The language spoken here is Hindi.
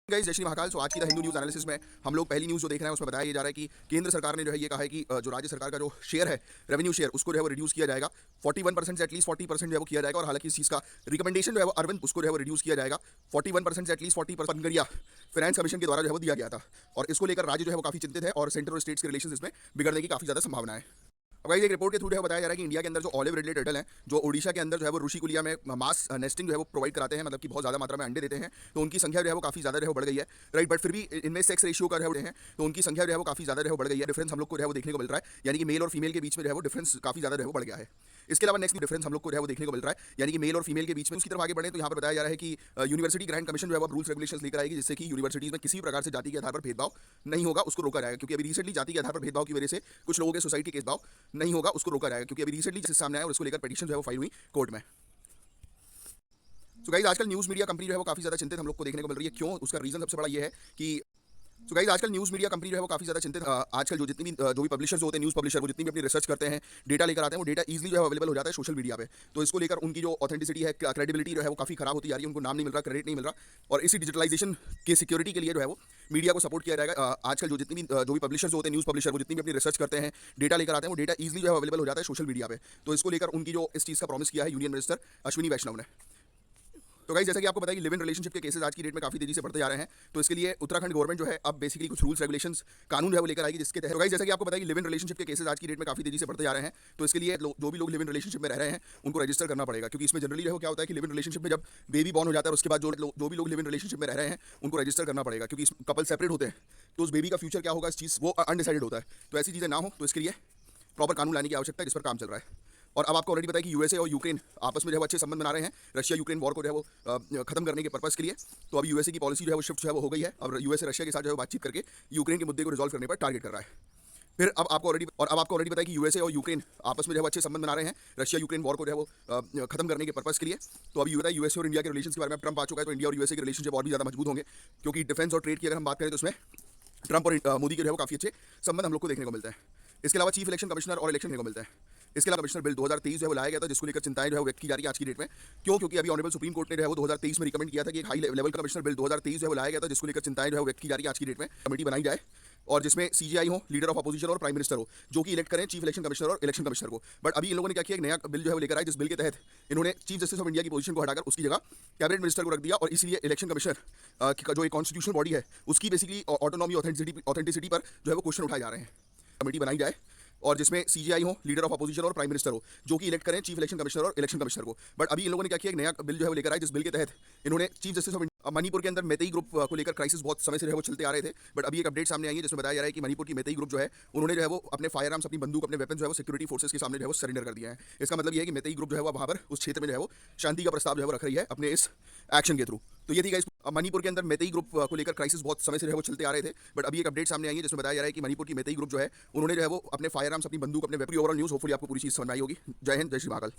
गाइस जय श्री महाकाल। आज की द हिंदू न्यूज़ एनालिसिस में हम लोग पहली न्यूज़ जो देख रहे हैं उसमें बताया जा रहा है कि केंद्र सरकार ने जो है ये कहा है कि जो राज्य सरकार का जो शेयर है रेवेन्यू शेयर उसको जो है वो रिड्यूस किया जाएगा 41% से एटलीस्ट 40% जो है वो किया जाएगा। और हालांकि इस चीज़ का रिकमेंडेशन जो है वो अरविंद उसको जो है वो रिड्यूस किया जाएगा 41% से एटलीस्ट 40% करिया फाइनेंस कमीशन के द्वारा जो है वो दिया गया था। और इसको लेकर राज्य जो है वो काफ़ी चिंतित है और सेंटर और स्टेट्स के रिलेशन इसमें बिगड़ने की काफ़ी ज़्यादा संभावना है। अब गाइस एक रिपोर्ट के थ्रू है बताया जा रहा है कि इंडिया के अंदर जो ऑलिव रिडले टर्टल हैं जो ओडिशा के अंदर जो है वो ऋषिकुलिया में मास नेस्टिंग जो है वो प्रोवाइड कराते हैं, मतलब कि बहुत ज़्यादा मात्रा में अंडे देते हैं, तो उनकी संख्या जो है वो काफ़ी ज़्यादा जो है बढ़ गई है। राइट, बट फिर भी इनमें सेक्स रेशियो का जो है तो उनकी संख्या जो है वो काफ़ी ज़्यादा जो है बढ़ गई है। डिफरेंस हम लोग को जो है वो देखने को मिल रहा है, यानी कि मेल और फीमेल के बीच में जो है वो डिफरेंस काफ़ी ज़्यादा जो है वो बढ़ गया है। इसके अलावा नेक्स्ट डिफरेंस हम लोग को जो है वो देखने को मिल रहा है, यानी कि मेल और फीमेल के बीच में। उसकी तरफ आगे बढ़े तो यहाँ पर बताया जा रहा है कि यूनिवर्सिटी ग्रांट कमीशन जो है वो रूल्स रेगुलेशंस लेकर आएगी जिससे कि यूनिवर्सिटीज़ में किसी भी प्रकार से जाति के आधार पर भेदभाव नहीं होगा, उसको रोका जाएगा। क्योंकि अभी रिसेंटली जाति के आधार पर भेदभाव की वजह से कुछ लोगों के सोसाइटी के भेदभाव नहीं होगा, उसको रोका जाएगा। क्योंकि अभी रिसेंटली जिस सामने आया और उसको लेकर पिटीशन जो है वो फाइल हुई कोर्ट में। तो गाइस आजकल न्यूज़ मीडिया कंपनी जो है वो काफ़ी ज़्यादा चिंतित हम लोग को देखने को मिल रही है। क्यों? उसका रीज़न सबसे बड़ा ये है कि तो गाइस आजकल न्यूज़ मीडिया कंपनी जो है वो काफ़ी ज़्यादा चिंतित आजकल जो भी पब्लिशर्स होते हैं, न्यूज़ पब्लिशर, वो जितनी भी अपनी रिसर्च करते हैं, डेटा लेकर आते हैं, वो डेटा ईजिली जो है अवेलेबल हो जाता है सोशल मीडिया पे। तो इसको लेकर उनकी जो ऑथेंटिसिटी है, क्रेडिबिलिटी जो है वो काफ़ी खराब होती जा रही है, उनको नाम नहीं मिल रहा, क्रेडिट नहीं मिल रहा। और इसी डिजिटलाइजेशन की सिक्योरिटी के लिए जो है वो मीडिया को सपोर्ट किया जाएगा। आजकल जो भी पब्लिशर्स होते हैं, न्यूज़ पब्लिशर, वो जितनी भी अपनी रिसर्च करते हैं, डेटा लेकर आते हैं, वो डेटा ईजिली जो है अवेलेबल हो जाता है सोशल मीडिया पे। तो इसको लेकर उनकी जो इस चीज़ का प्रॉमिस किया है यूनियन मिनिस्टर अश्विनी वैष्णव ने। तो गाइस जैसा कि आपको पता है कि लिव इन रिलेशनशिप के केसेस आज की डेट में काफी तेजी से बढ़ते जा रहे हैं। तो इसके लिए उत्तराखंड गवर्नमेंट जो है अब बेसिकली कुछ रूल्स रेगुलेशंस कानून जो है वो लेकर आएगी जिसके तहत। तो गाइस जैसा कि आपको पता है कि लिव इन रिलेशनशिप के केसेस आज की डेट में काफी तेजी से बढ़ते जा रहे हैं। तो इसके लिए जो भी लोग लिव इन रिलेशनशिप में रह रहे हैं उनको रजिस्टर करना पड़ेगा। क्योंकि इसमें जनरली क्या होता है कि लिव इन रिलेशनशिप में जब बेबी बॉर्न हो जाता है उसके बाद जो भी लोग लिव इन रिलेशनशिप में रह रहे हैं उनको रजिस्टर करना पड़ेगा। क्योंकि कपल सेपरेट होते हैं तो उस बेबी का फ्यूचर क्या होगा इस चीज़ वो अनडिसाइडेड होता है। तो ऐसी चीज़ें ना हो तो इसके लिए प्रॉपर कानून लाने की आवश्यकता है जिस पर काम चल रहा है। और अब आपको ऑलरेडी पता है कि यूएसए और यूक्रेन आपस में जो है अच्छे संबंध बना रहे हैं रशिया यूक्रेन वॉर को जो है वो खत्म करने के पर्पस के लिए। तो अभी यूएसए की पॉलिसी जो है वो शिफ्ट जो है वो हो गई है और यूएसए रशिया के साथ जो है बातचीत करके यूक्रेन के मुद्दे को रिजॉल्व करने पर टारगेट कर रहा है। फिर अब आपको ऑलरेडी पता है कि यूएसए और यूक्रेन आपस में जो है अच्छे संबंध बना रहे हैं रशिया यूक्रेन वॉर को जो है वो खत्म करने के पर्पस के लिए। तो अभी बताया यूएसए और इंडिया के रिलेशन के बारे में ट्रम्प आ चुका है, तो इंडिया और यूएसए के रिलेशनशिप और भी ज़्यादा मजबूत होंगे। क्योंकि डिफेंस और ट्रेड की अगर हम बात करें तो उसमें ट्रम्प और मोदी के जो है वो काफ़ी अच्छे संबंध हम लोग को देखने को मिलते हैं। इसके अलावा चीफ इलेक्शन कमिश्नर और इलेक्शन देखने को मिलता है। इसके अलावा कमिश्नर बिल 2023 जो है वो लाया गया था जिसको लेकर चिंताएं जो है वो व्यक्त की जा रही है आज की डेट में। क्यों? क्योंकि अभी ऑनरेबल सुप्रीम कोर्ट ने जो है वो 2023 में रिकमेंड किया था कि एक हाई लेवल कमिश्नर बिल 2023 जो है वो लाया गया था जिसको लेकर चिंताएं जो है वो व्यक्त की जा रही है आज की डेट में। कमेटी बनाई जाए और जिसमें सीजीआई हो, लीडर ऑफ अपोजिशन और प्राइम मिनिस्टर हो, जो कि इलेक्ट करें चीफ इलेक्शन कमिश्नर और इलेक्शन कमिश्नर को। बट अभी इन लोगों ने क्या किया, एक नया बिल जो है वो लेकर आए जिस बिल के तहत इन्होंने चीफ जस्टिस ऑफ इंडिया की पोजीशन को हटाकर उसकी जगह कैबिनेट मिनिस्टर को रख दिया। और इसलिए इलेक्शन कमिश्नर का जो एक कॉन्स्टिट्यूशनल बॉडी है उसकी बेसिकली ऑटोनॉमी ऑथेंटिसिटी पर जो है वो क्वेश्चन उठाए जा रहे हैं। कमेटी बनाई जाए और जिसमें सीजीआई हो, लीडर ऑफ अपोजिशन और प्राइम मिनिस्टर हो, जो कि इलेक्ट करें चीफ इलेक्शन कमिश्नर और इलेक्शन कमिश्नर को। बट अभी इन लोगों ने क्या किया, एक नया बिल जो है वो लेकर आए जिस बिल के तहत इन्होंने चीफ जस्टिस ऑफ मणिपुर के अंदर मेतेई ग्रुप को लेकर क्राइसिस बहुत समय से जो है वो चलते आ रहे थे। बट अभी एक अपडेट सामने आई है जिसमें बताया जा रहा है कि मणिपुर की मेतेई ग्रुप जो है उन्होंने जो है वो अपने फायर आर्म्स, अपनी बंदूक, अपने वेपन जो है वो सिक्योरिटी फोर्सेस के सामने जो है वो सरेंडर कर दिया है। इसका मतलब ये है कि मेतेई ग्रुप जो है वो वहाँ पर उस क्षेत्र में जो है वो शांति का प्रस्ताव जो है वो रख रही है अपने इस एक्शन के थ्रू। तो ये थी गाइस मणिपुर के अंदर मेतेई ग्रुप को लेकर क्राइसिस बहुत समय से जो है वो चलते आ रहे थे। बट अभी एक अपडेट सामने आई है जिसमें बताया जा रहा है कि मणिपुर की मेतेई ग्रुप जो है उन्होंने जो है वो अपने फायर आर्म्स, अपनी बंदूक, अपने वेपन, ओवरऑल न्यूज़ होपफुली आपको पूरी चीज़ समझ आई होगी। जय हिंद, जय श्री महाकाल।